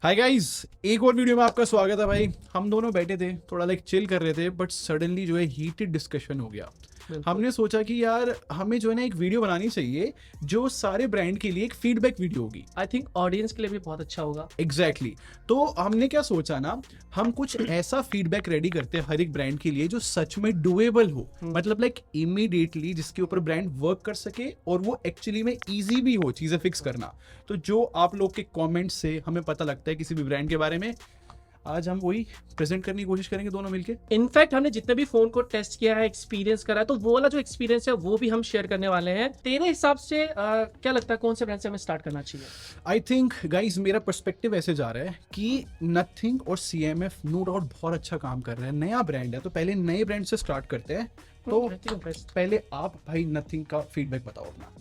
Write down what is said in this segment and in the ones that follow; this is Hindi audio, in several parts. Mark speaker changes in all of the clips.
Speaker 1: हाय गाइस, एक और वीडियो में आपका स्वागत है भाई। हम दोनों बैठे थे, थोड़ा चिल कर रहे थे, बट सडनली जो है हीटेड डिस्कशन हो गया। हमने सोचा कि यार हमें जो है ना एक वीडियो बनानी चाहिए जो सारे ब्रांड के लिए एक फीडबैक वीडियो होगी।
Speaker 2: आई थिंक ऑडियंस के लिए भी बहुत अच्छा होगा।
Speaker 1: एग्जैक्टली तो हमने क्या सोचा ना, हम कुछ ऐसा फीडबैक रेडी करते हैं हर एक ब्रांड के लिए जो सच में डुएबल हो, मतलब इमीडिएटली जिसके ऊपर ब्रांड वर्क कर सके और वो एक्चुअली में इजी भी हो चीजें फिक्स करना। तो जो आप लोग के कमेंट से हमें पता लगता है किसी भी ब्रांड के बारे में, आज हम वही प्रेजेंट करने की कोशिश करेंगे दोनों मिलके।
Speaker 2: इनफैक्ट हमने जितने भी फोन को टेस्ट किया है, एक्सपीरियंस करा है, तो वो वाला जो एक्सपीरियंस है वो भी हम शेयर करने वाले हैं। तेरे हिसाब से क्या लगता है कौन से ब्रांड से हमें स्टार्ट करना चाहिए?
Speaker 1: आई थिंक गाइज मेरा पर्सपेक्टिव ऐसे जा रहा है कि नथिंग और CMF नो डाउट बहुत अच्छा काम कर रहा है, नया ब्रांड है, तो पहले नए ब्रांड से स्टार्ट करते हैं। तो पहले आप भाई नथिंग का फीडबैक बताओ अपना।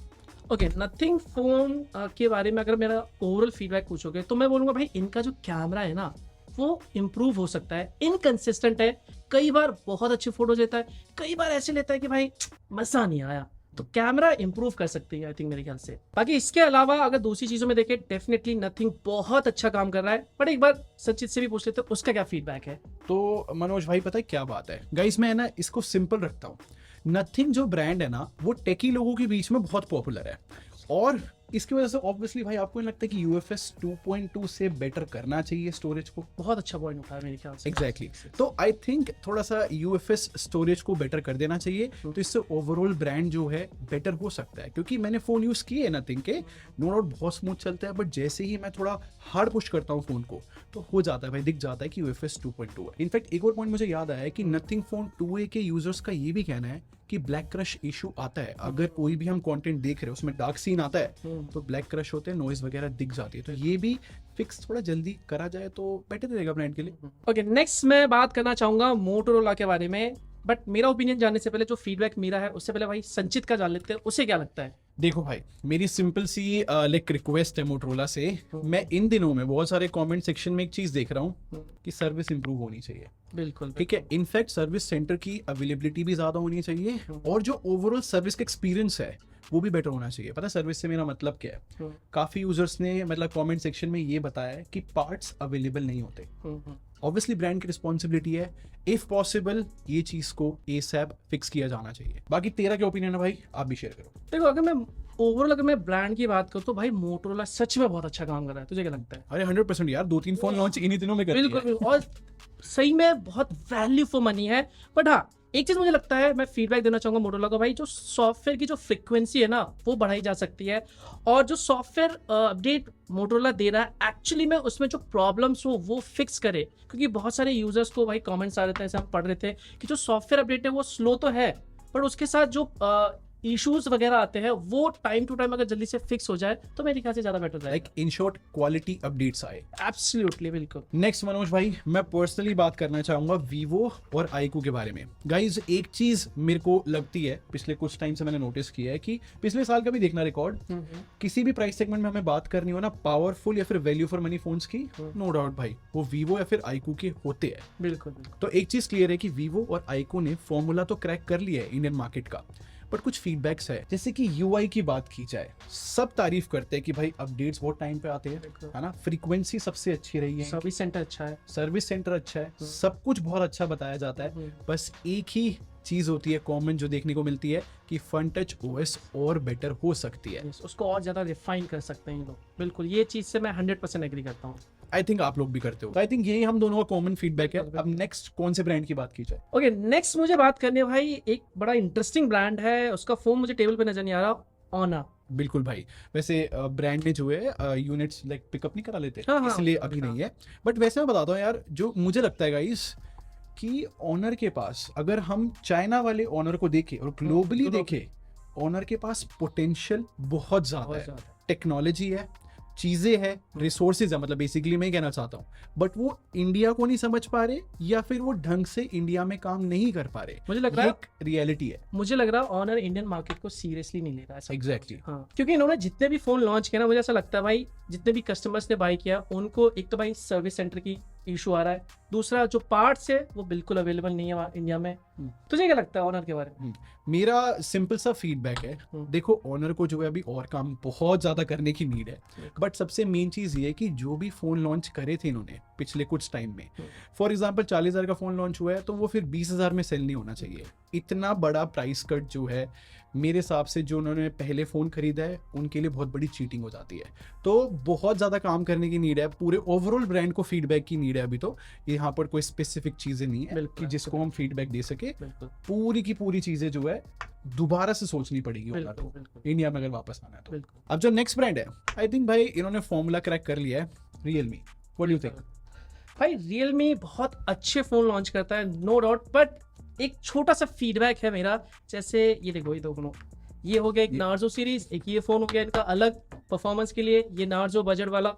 Speaker 2: ओके, नथिंग फोन के बारे में अगर मेरा ओवरऑल फीडबैक पूछोगे तो मैं बोलूंगा भाई इनका जो कैमरा है ना वो इम्प्रूव हो सकता है। इनकंसिस्टेंट है, कई बार बहुत अच्छी फोटोज लेता है, कई बार ऐसे लेता है कि भाई मजा नहीं आया। तो कैमरा इंप्रूव कर सकती है आई थिंक मेरे ख्याल से। बाकी इसके अलावा अगर दूसरी चीजों में देखें, डेफिनेटली नथिंग बहुत अच्छा काम कर रहा है। बट एक बार सचित से भी पूछ लेते हैं उसका क्या फीडबैक है।
Speaker 1: तो मनोज भाई पता है क्या बात है गाइस, मैं ना इसको सिंपल रखता हूँ। नथिंग जो ब्रांड है ना वो टेकी लोगों के बीच में बहुत पॉपुलर है, और इसकी वजह से ऑब्वियसली भाई आपको नहीं लगता कि UFS 2.2 से बेटर करना चाहिए स्टोरेज को?
Speaker 2: बहुत अच्छा पॉइंट उठाया मेरे ख्याल से।
Speaker 1: एग्जैक्टली तो आई थिंक थोड़ा सा UFS स्टोरेज को बेटर कर देना चाहिए, तो इससे ओवरऑल ब्रांड जो है बेटर हो सकता है। क्योंकि मैंने फोन यूज किए है नथिंग के, नो डाउट बहुत स्मूथ चलता है, बट जैसे ही मैं थोड़ा हार्ड पुश करता हूँ फोन को तो हो जाता है भाई, दिख जाता है कि UFS 2.2 है। इनफैक्ट एक और पॉइंट मुझे याद आया है कि नथिंग फोन 2A के यूजर्स का ये भी कहना है कि ब्लैक क्रश इशू आता है। अगर कोई भी हम कंटेंट देख रहे हैं उसमें डार्क सीन आता है तो ब्लैक क्रश होते हैं, नॉइज वगैरह दिख जाती है। तो ये भी फिक्स थोड़ा जल्दी करा जाए तो बेटर रहेगा ब्रांड के लिए।
Speaker 2: ओके, नेक्स्ट मैं बात करना चाहूंगा मोटोरोला के बारे में। बट मेरा ओपिनियन जानने से पहले, जो फीडबैक मेरा है उससे पहले भाई संचित का जान लेते हैं, उसे क्या लगता है।
Speaker 1: देखो भाई, मेरी सिंपल सी रिक्वेस्ट है मोटरोला से। मैं इन दिनों में बहुत सारे कमेंट सेक्शन में एक चीज देख रहा हूँ कि सर्विस इंप्रूव होनी चाहिए।
Speaker 2: बिल्कुल
Speaker 1: ठीक है, इनफैक्ट सर्विस सेंटर की अवेलेबिलिटी भी ज्यादा होनी चाहिए, और जो ओवरऑल सर्विस का एक्सपीरियंस है वो भी बेटर होना चाहिए। पता है सर्विस से मेरा मतलब क्या है? काफी यूजर्स ने मतलब कमेंट सेक्शन में ये बताया है कि पार्ट्स अवेलेबल नहीं होते। ऑब्वियसली ब्रांड की रिस्पॉन्सिबिलिटी है, इफ पॉसिबल ये चीज को ASAP फिक्स किया जाना चाहिए। बाकी तेरा क्या ओपिनियन है भाई, आप भी शेयर करो।
Speaker 2: देखो, अगर मैं ब्रांड की बात करूँ तो भाई मोटोरोला सच में बहुत अच्छा काम कर रहा है। तुझे क्या लगता है?
Speaker 1: अरे 100% यार, 2-3 फोन लॉन्च इन्हीं दिनों में कर दिए।
Speaker 2: बिल्कुल, और सही में बहुत वैल्यू फॉर मनी है। बट हाँ, एक चीज मुझे लगता है, मैं फीडबैक देना चाहूंगा मोटोरोला को भाई, जो सॉफ्टवेयर की जो फ्रीक्वेंसी है ना वो बढ़ाई जा सकती है। और जो सॉफ्टवेयर अपडेट मोटोरोला दे रहा है एक्चुअली में उसमें जो प्रॉब्लम्स हो वो फिक्स करे। क्योंकि बहुत सारे यूजर्स को भाई कमेंट्स आ रहे थे, ऐसे हम पढ़ रहे थे कि जो सॉफ्टवेयर अपडेट है वो स्लो तो है, पर उसके साथ जो इश्यूज वगैरह आते हैं वो टाइम टू टाइम अगर जल्दी से फिक्स हो जाए तो मेरे ख्याल से ज्यादा बेटर रहेगा।
Speaker 1: Like in short quality updates आए।
Speaker 2: एब्सोल्युटली, बिल्कुल।
Speaker 1: नेक्स्ट मनोज भाई, मैं पर्सनली बात करना चाहूंगा वीवो और आईकू के बारे में। गाइज एक चीज मेरे को लगती है, पिछले कुछ टाइम से मैंने नोटिस किया है कि पिछले साल का भी देखना रिकॉर्ड, किसी भी प्राइस सेगमेंट में हमें बात करनी हो ना पावरफुल या फिर वैल्यू फॉर मनी फोन्स की, नो डाउट भाई वो वीवो या फिर आईकू के होते हैं।
Speaker 2: बिल्कुल।
Speaker 1: तो एक चीज क्लियर है कि वीवो और आईकू ने फॉर्मूला तो क्रैक कर लिया है इंडियन मार्केट का, बट कुछ फीडबैक्स है। जैसे कि UI की बात की जाए, सब तारीफ करते हैं कि भाई अपडेट्स बहुत टाइम पे आते हैं, है ना, फ्रीक्वेंसी सबसे अच्छी रही है,
Speaker 2: सर्विस सेंटर अच्छा है,
Speaker 1: सर्विस सेंटर अच्छा है, सब कुछ बहुत अच्छा बताया जाता है। बस एक ही चीज होती है कॉमन जो देखने को मिलती है कि फन टच OS और बेटर हो सकती है,
Speaker 2: उसको और ज्यादा रिफाइन कर सकते हैं ये लोग। बिल्कुल, ये चीज से मैं 100% एग्री करता हूँ।
Speaker 1: आई थिंक आप लोग भी करते हो। आई थिंक यही हम दोनों का कॉमन फीडबैक है। अब नेक्स्ट कौन से ब्रांड की बात की जाए?
Speaker 2: ओके, नेक्स्ट मुझे बात करनी है भाई, एक बड़ा इंटरेस्टिंग ब्रांड है, उसका फोन मुझे टेबल पे नजर नहीं आ रहा, ऑनर।
Speaker 1: बिल्कुल भाई, वैसे ब्रांड ने जो है यूनिट्स पिकअप नहीं करा लेते,
Speaker 2: हाँ,
Speaker 1: इसलिए अभी नहीं है। बट वैसे मैं बताता हूँ यार, जो मुझे लगता है गाइस कि ऑनर के पास, अगर हम चाइना वाले ऑनर को देखें और ग्लोबली देखें, ऑनर के पास पोटेंशियल बहुत ज्यादा है। टेक्नोलॉजी है, चीजें है, रिसोर्सेज है, मतलब बेसिकली मैं कहना चाहता हूँ, बट वो इंडिया को नहीं समझ पा रहे या फिर वो ढंग से इंडिया में काम नहीं कर पा रहे।
Speaker 2: मुझे लग रहा है
Speaker 1: एक रियलिटी है।
Speaker 2: मुझे लग रहा है ऑनर इंडियन मार्केट को सीरियसली नहीं ले रहा है।
Speaker 1: एग्जैक्टली
Speaker 2: हाँ, क्योंकि इन्होंने जितने भी फोन लॉन्च किया ना, मुझे ऐसा लगता है भाई जितने भी कस्टमर्स ने बाय किया उनको एक तो भाई सर्विस सेंटर की इशू आ रहा है, दूसरा जो पार्ट्स है वो बिल्कुल अवेलेबल नहीं है इंडिया में, तुझे क्या लगता है ऑनर के बारे में?
Speaker 1: मेरा सिंपल सा फीडबैक है, देखो ऑनर को जो है अभी और काम बहुत ज़्यादा करने की नीड है, बट सबसे मेन चीज़ ये है कि जो भी फ़ोन लॉन्च करे थे इन्होंने पिछले कुछ टाइम में, फॉर एग्जांपल 40,000 का फ़ोन लॉन्च हुआ है तो वो फिर 20,000 में सेल नहीं होना चाहिए। इतना बड़ा प्राइस कट जो है मेरे हिसाब से जो उन्होंने पहले फ़ोन खरीदा है उनके लिए बहुत बड़ी चीटिंग हो जाती है। तो बहुत ज़्यादा काम करने की नीड है, पूरे ओवरऑल ब्रांड को फीडबैक की नीड है। अभी तो यहाँ पर कोई स्पेसिफिक चीज़ें नहीं है कि जिसको हम फीडबैक दे सके, पूरी की पूरी चीज़ें जो है दोबारा से सोचनी पड़ेगी इंडिया में अगर वापस आना है तो। अब जो नेक्स्ट ब्रांड है, आई थिंक भाई इन्होंने फॉर्मूला क्रैक कर लिया है, Realme. What do you think?
Speaker 2: भाई रियलमी बहुत अच्छे फोन लॉन्च करता है, नो डाउट, बट एक छोटा सा फीडबैक है मेरा। जैसे ये देखो, ये दोनों, ये हो गया एक नार्जो सीरीज, एक ये फोन हो गया इनका अलग परफॉर्मेंस के लिए, ये नार्जो बजट वाला।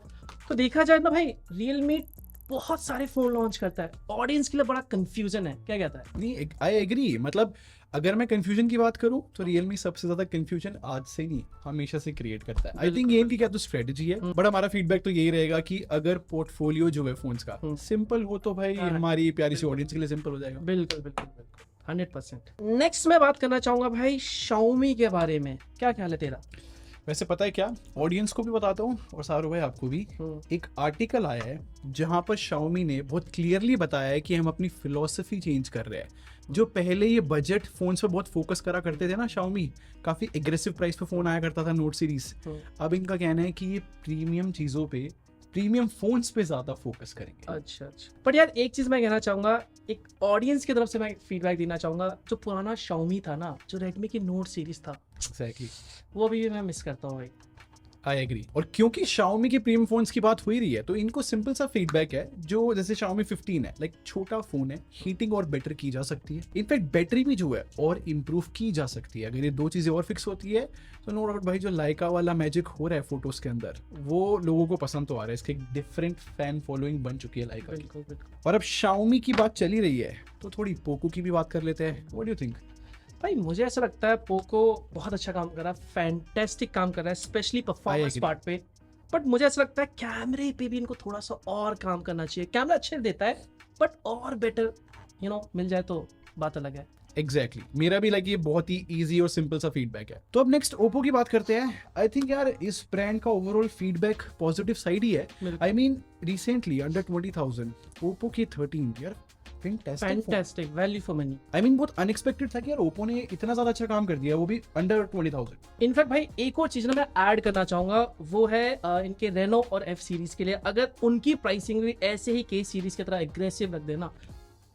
Speaker 2: तो देखा जाए ना भाई, रियलमी बहुत सारे फोन लॉन्च करता है, ऑडियंस के लिए बड़ा कंफ्यूजन है। क्या कहता है?
Speaker 1: नहीं, आई एग्री। मतलब अगर मैं कंफ्यूजन की बात करूं तो रियलमी सबसे ज्यादा कंफ्यूजन आज से नहीं हमेशा से क्रिएट करता है। आई थिंक ये इनकी क्या तो स्ट्रेटजी है, बट हमारा फीडबैक तो यही रहेगा कि अगर पोर्टफोलियो जो है फोन्स का सिंपल हो तो भाई हमारी प्यारी सी ऑडियंस के लिए सिंपल हो जाएगा।
Speaker 2: बिल्कुल बिल्कुल बिल्कुल, 100%। नेक्स्ट मैं बात करना चाहूंगा भाई Xiaomi के बारे में, क्या ख्याल है तेरा?
Speaker 1: वैसे पता है क्या, ऑडियंस को भी बताता हूँ और सारू भाई आपको भी, एक आर्टिकल आया है जहां पर Xiaomi ने बहुत क्लियरली बताया है कि हम अपनी फिलॉसफी चेंज कर रहे हैं। जो पहले ये बजट फोन्स पे बहुत फोकस करा करते थे ना Xiaomi, काफी एग्रेसिव प्राइस पे फोन आया करता था नोट सीरीज, अब इनका कहना है कि ये प्रीमियम चीजों पे, प्रीमियम फोन्स पे ज्यादा फोकस करेंगे।
Speaker 2: अच्छा अच्छा, बट यार एक चीज मैं कहना चाहूंगा, एक ऑडियंस की तरफ से मैं फीडबैक देना चाहूंगा, जो पुराना Xiaomi था ना, जो रेडमी की नोट सीरीज था,
Speaker 1: एग्जैक्टली,
Speaker 2: वो भी मैं मिस करता हूँ भाई।
Speaker 1: I agree. और क्योंकि Xiaomi के प्रीमियम फोन्स की बात हो ही रही है तो इनको सिंपल सा फीडबैक है, जो जैसे Xiaomi 15 है, लाइक छोटा फोन है, हीटिंग और बेटर की जा सकती है, इनफैक्ट बैटरी भी जो है और इम्प्रूव की जा सकती है। अगर ये दो चीजें और फिक्स होती है तो नो डाउट भाई जो लाइका वाला मैजिक हो रहा है फोटोज के अंदर, वो लोगों को पसंद तो आ रहा है। इसकी एक डिफरेंट फैन फॉलोइंग बन चुकी है लाइका की। और अब Xiaomi की बात चली रही है तो थोड़ी पोको की भी बात कर लेते हैं। What do you think?
Speaker 2: भाई मुझे ऐसा लगता है पोको बहुत अच्छा काम कर रहा है, फैंटेस्टिक काम कर रहा है, स्पेशली परफॉर्मेंस पार्ट पे। बट मुझे ऐसा लगता है कैमरे पे भी इनको थोड़ा सा और काम करना चाहिए। कैमरा अच्छे देता है बट और बेटर मिल जाए तो बात अलग है।
Speaker 1: एग्जैक्टली, मेरा भी लगे ये बहुत ही इजी और सिंपल सा फीडबैक है। तो अब नेक्स्ट ओप्पो की बात करते हैं। आई थिंक यार इस ब्रांड का ओवरऑल फीडबैक पॉजिटिव साइड ही है। I mean recently under 20,000 Oppo की 13 यार,
Speaker 2: fantastic value for money.
Speaker 1: I mean बहुत अनएक्सपेक्टेड था कि यार ओप्पो ने इतना ज्यादा अच्छा काम कर दिया, वो भी अंडर 20,000।
Speaker 2: इनफैक्ट भाई एक और चीज ना मैं ऐड करना चाहूंगा, वो है इनके रेनो और एफ सीरीज के लिए अगर उनकी प्राइसिंग भी ऐसे ही के सीरीज की तरह एग्रेसिव रख देना,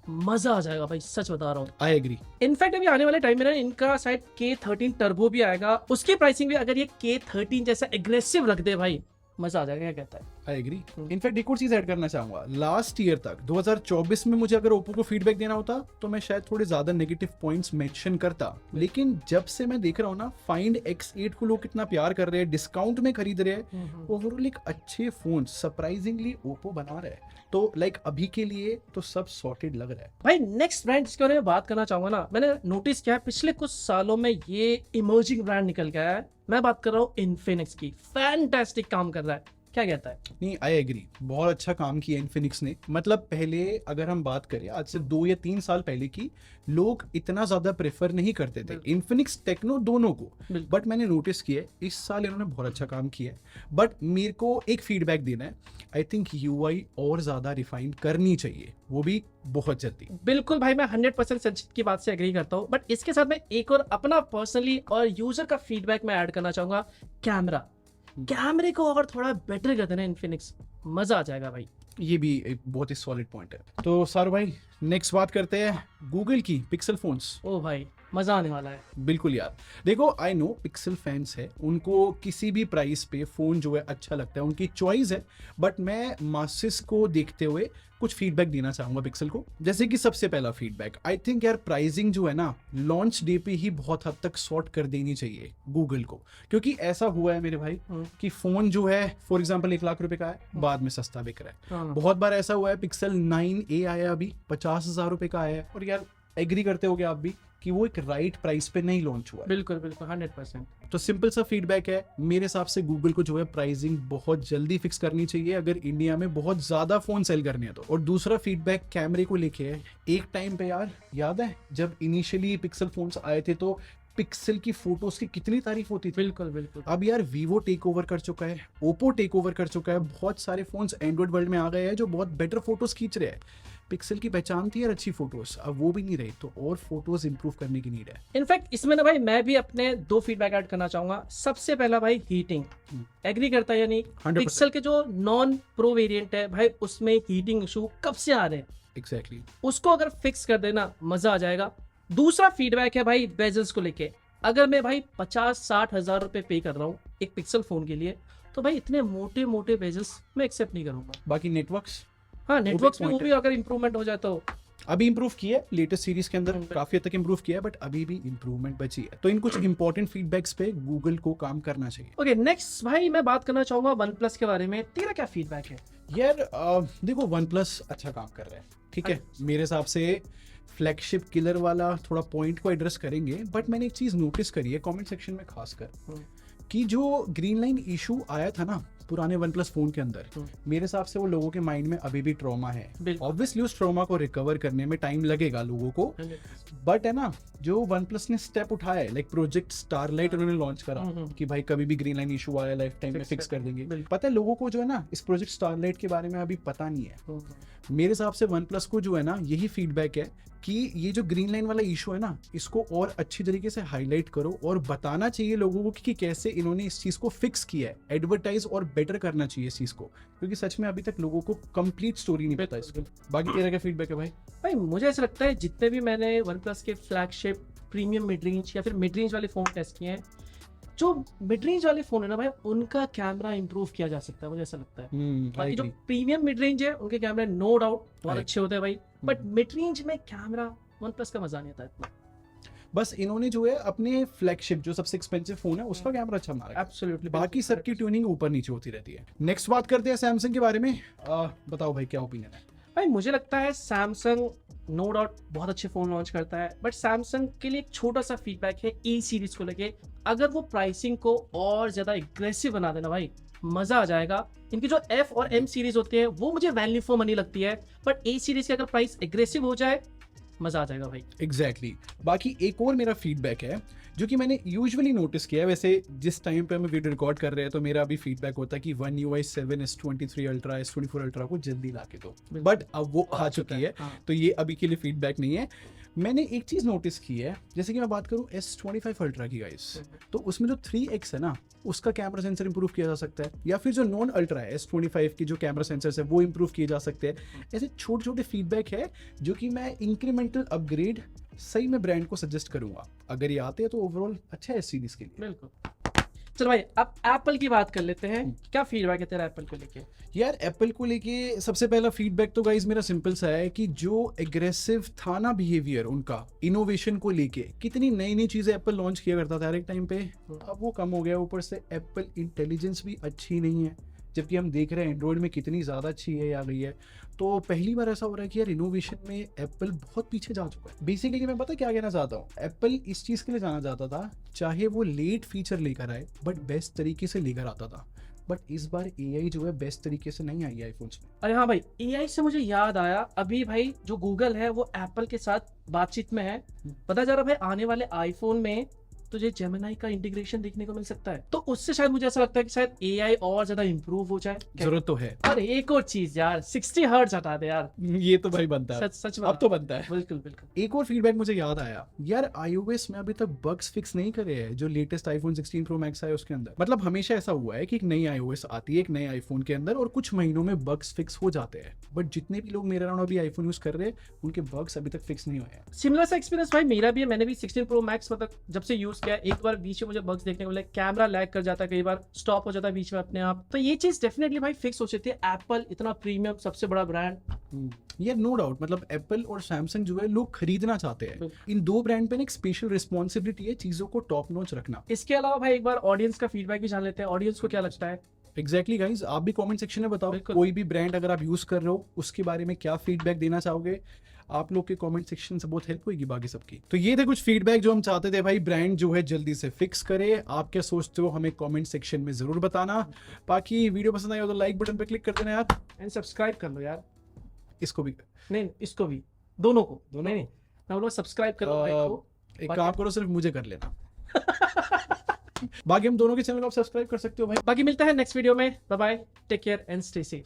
Speaker 2: मजा आ जाएगा भाई, सच बता रहा हूँ।
Speaker 1: I agree.
Speaker 2: इनफैक्ट अभी आने वाले टाइम में ना इनका शायद K13 टर्बो भी आएगा, उसकी प्राइसिंग भी अगर ये K13 जैसा एग्रेसिव रख दे भाई, मजा आ जाएगा। क्या कहता है?
Speaker 1: I agree. इनफैक्ट एक और चीज ऐड करना चाहूंगा, लास्ट ईयर तक 2024 में मुझे अगर ओप्पो को फीडबैक देना होता तो मैं शायद थोड़े ज्यादा नेगेटिव पॉइंट्स मेंशन करता, लेकिन जब से मैं देख रहा हूँ ना फाइंड X8 को लोग कितना प्यार कर रहे हैं, डिस्काउंट में खरीद रहे हैं, ओवरऑल एक अच्छे फोन सरप्राइजिंगली ओप्पो बना रहे हैं। तो लाइक अभी के लिए तो सब सॉर्टेड लग रहा है।
Speaker 2: भाई नेक्स्ट ब्रांड जिसके बारे में बात करना चाहूंगा ना, मैंने नोटिस किया है पिछले कुछ सालों में ये इमर्जिंग ब्रांड निकल गया है। मैं बात कर रहा हूँ इन्फिनिक्स की, फैंटास्टिक काम कर रहा है। क्या कहता है?
Speaker 1: नहीं, आई एग्री, बहुत अच्छा काम किया इन्फिनिक्स ने। मतलब पहले अगर हम बात करें आज से 2 या 3 साल पहले की, लोग इतना ज्यादा प्रेफर नहीं करते थे इन्फिनिक्स टेक्नो दोनों को, बट मैंने नोटिस किया इस साल इन्होंने बहुत अच्छा काम किया है। बट मेरे को एक फीडबैक देना है, आई थिंक UI और ज्यादा रिफाइन करनी चाहिए, वो भी बहुत जल्दी।
Speaker 2: बिल्कुल भाई, मैं 100% संचित की बात से एग्री करता हूँ, बट इसके साथ मैं एक और अपना पर्सनली और यूजर का फीडबैक मैं ऐड करना चाहूंगा। कैमरे को अगर थोड़ा बेटर कर देना इन्फिनिक्स, मजा आ जाएगा भाई।
Speaker 1: ये भी एक बहुत ही सॉलिड पॉइंट है। तो सारू भाई नेक्स्ट बात करते हैं गूगल की पिक्सल फोन्स।
Speaker 2: ओ भाई मजा आने वाला है।
Speaker 1: बिल्कुल यार, देखो आई नो पिक्सल फैंस है, उनको किसी भी प्राइस पे फोन जो है अच्छा लगता है, उनकी चॉइस है, बट मैं मासेस को देखते हुए कुछ फीडबैक देना चाहूंगा पिक्सल को। जैसे कि सबसे पहला फीडबैक, आई थिंक यार प्राइसिंग जो है ना लॉन्च डे पे ही बहुत हद तक सॉर्ट कर देनी चाहिए गूगल को, क्योंकि ऐसा हुआ है मेरे भाई कि फोन जो है फॉर एग्जांपल 1 लाख रुपए का है, बाद में सस्ता बिक रहा है। बहुत बार ऐसा हुआ है, पिक्सल 9A आया अभी 50,000 रुपए का आया है, और यार एग्री करते हो क्या आप भी कि वो एक राइट प्राइस पे नहीं लॉन्च हुआ है।
Speaker 2: बिल्कुल बिल्कुल 100%।
Speaker 1: तो सिंपल सा फीडबैक है मेरे हिसाब से, गूगल को जो है प्राइसिंग बहुत जल्दी फिक्स करनी चाहिए अगर इंडिया में बहुत ज्यादा फोन सेल करने हैं तो। और दूसरा फीडबैक कैमरे को लेके है। एक टाइम पे यार याद है जब इनिशियली पिक्सल फोन्स आए थे तो पिक्सल की फोटोज की कितनी तारीफ होती थी।
Speaker 2: बिल्कुल बिल्कुल।
Speaker 1: अब यार वीवो टेक ओवर कर चुका है, ओप्पो टेक ओवर कर चुका है, बहुत सारे फोन्स एंड्रॉइड वर्ल्ड में आ गए हैं जो बहुत बेटर फोटोज खींच रहे हैं। पिक्सल की पहचान थी यार अच्छी फोटोज, अब वो भी नहीं रही, तो और फोटोज इंप्रूव करने की नीड है।
Speaker 2: इनफैक्ट इसमें ना भाई मैं भी अपने 2 फीडबैक ऐड करना चाहूंगा। सबसे पहला भाई हीटिंग, एग्री करता है या नहीं?
Speaker 1: 100%।
Speaker 2: पिक्सल के जो नॉन प्रो वेरिएंट है भाई उसमें हीटिंग इशू कब से आ रहे हैं,
Speaker 1: एग्जैक्टली।
Speaker 2: उसको अगर फिक्स कर देना मजा आ जाएगा। दूसरा फीडबैक है भाई बेजल्स को लेके। अगर मैं भाई 50-60 हजार रुपए पे कर रहा हूँ एक पिक्सल फोन के लिए, तो भाई इतने मोटे मोटे बेजल्स मैं एक्सेप्ट नहीं करूंगा।
Speaker 1: बाकी नेटवर्क्स,
Speaker 2: हाँ नेटवर्क में
Speaker 1: point
Speaker 2: वो भी अगर इंप्रूवमेंट हो जाए तो
Speaker 1: अभी इंप्रूव किया है लेटेस्ट सीरीज के अंदर,
Speaker 2: बिल्कुल।
Speaker 1: काफी हद तक इंप्रूव किया है, बट अभी भी इंप्रूवमेंट बची है। तो इन कुछ इंपॉर्टेंट फीडबैक्स पे गूगल को काम करना चाहिए।
Speaker 2: ओके नेक्स्ट भाई मैं बात करना चाहूंगा वन प्लस के बारे में। तेरा क्या फीडबैक है?
Speaker 1: यार देखो वन प्लस अच्छा काम कर रहा है, ठीक है। मेरे हिसाब से फ्लैगशिप किलर वाला थोड़ा पॉइंट को एड्रेस करेंगे, बट मैंने एक चीज नोटिस करी है कमेंट सेक्शन में खासकर, कि जो ग्रीन लाइन इशू आया था ना पुराने वन प्लस फोन के अंदर, मेरे हिसाब से वो लोगों के माइंड में अभी भी ट्रॉमा है।
Speaker 2: बिल्कुल।
Speaker 1: ऑब्वियसली उस ट्रॉमा को रिकवर करने में टाइम लगेगा लोगों को, बट है ना जो वन प्लस ने स्टेप उठाया है, लाइक प्रोजेक्ट स्टारलाइट उन्होंने लॉन्च करा कि भाई कभी भी ग्रीन लाइन इशू आया लाइफ टाइम में फिक्स कर देंगे।
Speaker 2: बिल्कुल।
Speaker 1: पता है लोगों को जो है ना इस प्रोजेक्ट स्टारलाइट के बारे में अभी पता नहीं है। मेरे हिसाब से वन प्लस को जो है ना यही फीडबैक है कि ये जो ग्रीन लाइन वाला इशू है ना इसको और अच्छी तरीके से हाईलाइट करो और बताना चाहिए लोगों को कि कैसे इन्होंने इस चीज को फिक्स किया है, एडवर्टाइज और बेटर करना चाहिए इस चीज को, क्योंकि सच में अभी तक लोगों को कंप्लीट स्टोरी नहीं पता इसकी। बाकी तेरा क्या फीडबैक है भाई?
Speaker 2: भाई मुझे ऐसा लगता है जितने भी मैंने वन प्लस के फ्लैगशिप प्रीमियम मिड रेंज या फिर मिड रेंज वाले फोन टेस्ट किए हैं, जो मिड रेंज वाले फोन है ना भाई उनका कैमरा इंप्रूव किया जा सकता है, मुझे ऐसा लगता है। बाकी जो प्रीमियम मिड रेंज है उनके कैमरे नो डाउट बहुत अच्छे होते हैं भाई, बट मिड रेंज में कैमरा वन प्लस का मजा नहीं आता इतना।
Speaker 1: बस इन्होंने जो है अपने फ्लैगशिप जो सबसे एक्सपेंसिव फोन है उसका कैमरा अच्छा मारा है।
Speaker 2: एब्सोल्युटली।
Speaker 1: बाकी सबकी ट्यूनिंग ऊपर नीचे होती रहती है। नेक्स्ट बात करते हैं सैमसंग के बारे में। बताओ भाई क्या ओपिनियन है?
Speaker 2: भाई मुझे लगता है सैमसंग नो डाउट बहुत अच्छे फोन लॉन्च करता है, बट सैमसंग के लिए एक छोटा सा फीडबैक है ए सीरीज को लेके। अगर वो प्राइसिंग को और ज्यादा एग्रेसिव बना देना भाई मजा आ जाएगा। इनकी जो एफ और एम सीरीज होती है वो मुझे वैल्यू फॉर मनी लगती है, बट ए सीरीज की अगर प्राइस एग्रेसिव हो जाए मजा आ जाएगा भाई।
Speaker 1: एग्जैक्टली। बाकी एक और मेरा फीडबैक है जो कि मैंने यूजुअली नोटिस किया है, वैसे जिस टाइम पे हम वीडियो रिकॉर्ड कर रहे हैं तो मेरा अभी फीडबैक होता है कि One UI 7 S23 Ultra S24 Ultra को जल्दी ला के दो, बट अब वो आ चुकी है। तो ये अभी के लिए फीडबैक नहीं है। मैंने एक चीज नोटिस की है, जैसे कि मैं बात करूं S25 Ultra की गाइस, तो उसमें जो 3x है ना उसका कैमरा सेंसर इंप्रूव किया जा सकता है, या फिर जो नॉन अल्ट्रा है S25 की जो कैमरा सेंसर है वो इंप्रूव किए जा सकते हैं। ऐसे छोटे छोटे फीडबैक है जो कि मैं इंक्रीमेंटल अपग्रेड सही में ब्रांड को सजेस्ट करूंगा। अगर ये आते हैं तो ओवरऑल अच्छा है सीरीज के लिए।
Speaker 2: बिल्कुल। चलो भाई अब एप्पल की बात कर लेते हैं। क्या फीडबैक है तेरा एप्पल को लेके?
Speaker 1: यार एप्पल को लेके सबसे पहला फीडबैक तो गाइज मेरा सिंपल सा है कि जो एग्रेसिव था ना बिहेवियर उनका इनोवेशन को लेके, कितनी नई नई चीजें एप्पल लॉन्च किया करता था हर एक टाइम पे, अब वो कम हो गया। ऊपर से एप्पल इंटेलिजेंस भी अच्छी नहीं है, जबकि हम देख रहे हैं एंड्रॉइड में कितनी ज़्यादा अच्छी है आ गई है। तो पहली बार ऐसा हो रहा है कि यार इनोवेशन में एप्पल बहुत पीछे जा चुका है। बेसिकली मैं पता क्या कहना चाहता हूँ, एप्पल इस चीज़ के लिए जाना चाहता था चाहे वो लेट फीचर लेकर आए बट बेस्ट तरीके से लेकर आता था, बट इस बार AI जो है बेस्ट तरीके से नहीं आई आईफोन्स में।
Speaker 2: अरे हाँ भाई AI से मुझे याद आया, अभी भाई जो गूगल है वो एप्पल के साथ बातचीत में है। पता जा रहा भाई आने वाले आईफोन में तुझे जेमिनी का इंटीग्रेशन देखने को मिल सकता है, तो उससे शायद मुझे ऐसा लगता है कि शायद AI और ज्यादा इंप्रूव हो जाए।
Speaker 1: जरूरत तो है।
Speaker 2: और एक और चीज यार 60 हर्ट्ज हटा दे यार,
Speaker 1: ये तो भाई बनता है,
Speaker 2: सच
Speaker 1: अब तो बनता है।
Speaker 2: बिल्कुल बिल्कुल।
Speaker 1: एक और फीडबैक मुझे याद आया यार, iOS में अभी तक बग्स फिक्स नहीं करे हैं जो लेटेस्ट iPhone 16 Pro Max है उसके अंदर। मतलब हमेशा ऐसा हुआ है कि एक नई iOS आती है एक नए आईफोन के अंदर और कुछ महीनों में बग्स फिक्स हो जाते हैं, बट जितने भी लोग मेरे अराउंड अभी आईफोन यूज कर रहे हैं उनके बग्स अभी तक फिक्स नहीं हुए हैं।
Speaker 2: सिमिलर सा एक्सपीरियंस भाई मेरा भी है। मैंने भी 16 Pro Max मतलब जब से यूज किया, एक बार बीच में मुझे बग्स देखने को मिले, कैमरा लैग कर जाता है, कई बार स्टॉप हो जाता है बीच में अपने आप। तो ये चीज डेफिनेटली भाई फिक्स हो सकती है। एप्पल इतना प्रीमियम सबसे बड़ा ब्रांड,
Speaker 1: ये नो डाउट, मतलब एप्पल और सैमसंग जो है लोग खरीदना चाहते हैं। इन दो ब्रांड पे एक स्पेशल रिस्पॉन्सिबिलिटी है चीजों को टॉप नॉच रखना।
Speaker 2: इसके अलावा भाई एक बार ऑडियंस का फीडबैक भी जान लेते हैं, ऑडियंस को क्या लगता है।
Speaker 1: एग्जैक्टली गाइज, आप भी कमेंट सेक्शन में बताओ कोई भी ब्रांड अगर आप यूज कर रहे हो उसके बारे में क्या फीडबैक देना चाहोगे। आप लोग के कमेंट सेक्शन से बहुत हेल्प होगी बाकी सबकी। तो ये थे कुछ फीडबैक जो हम चाहते थे भाई ब्रांड जो है जल्दी से फिक्स करे। आप क्या सोचते हो हमें कमेंट सेक्शन में जरूर बताना। बाकी वीडियो पसंद आई हो तो लाइक बटन पे क्लिक कर देना यार,
Speaker 2: एंड सब्सक्राइब कर लो यार,
Speaker 1: इसको भी।
Speaker 2: नहीं इसको भी, दोनों को, नहीं मैं बोला सब्सक्राइब करो भाई को।
Speaker 1: एक काम करो, सिर्फ मुझे कर लेना। बाकी हम दोनों के चैनल को आप सब्सक्राइब कर सकते हो भाई।
Speaker 2: बाकी मिलता है नेक्स्ट वीडियो में, bye bye, take care and stay safe.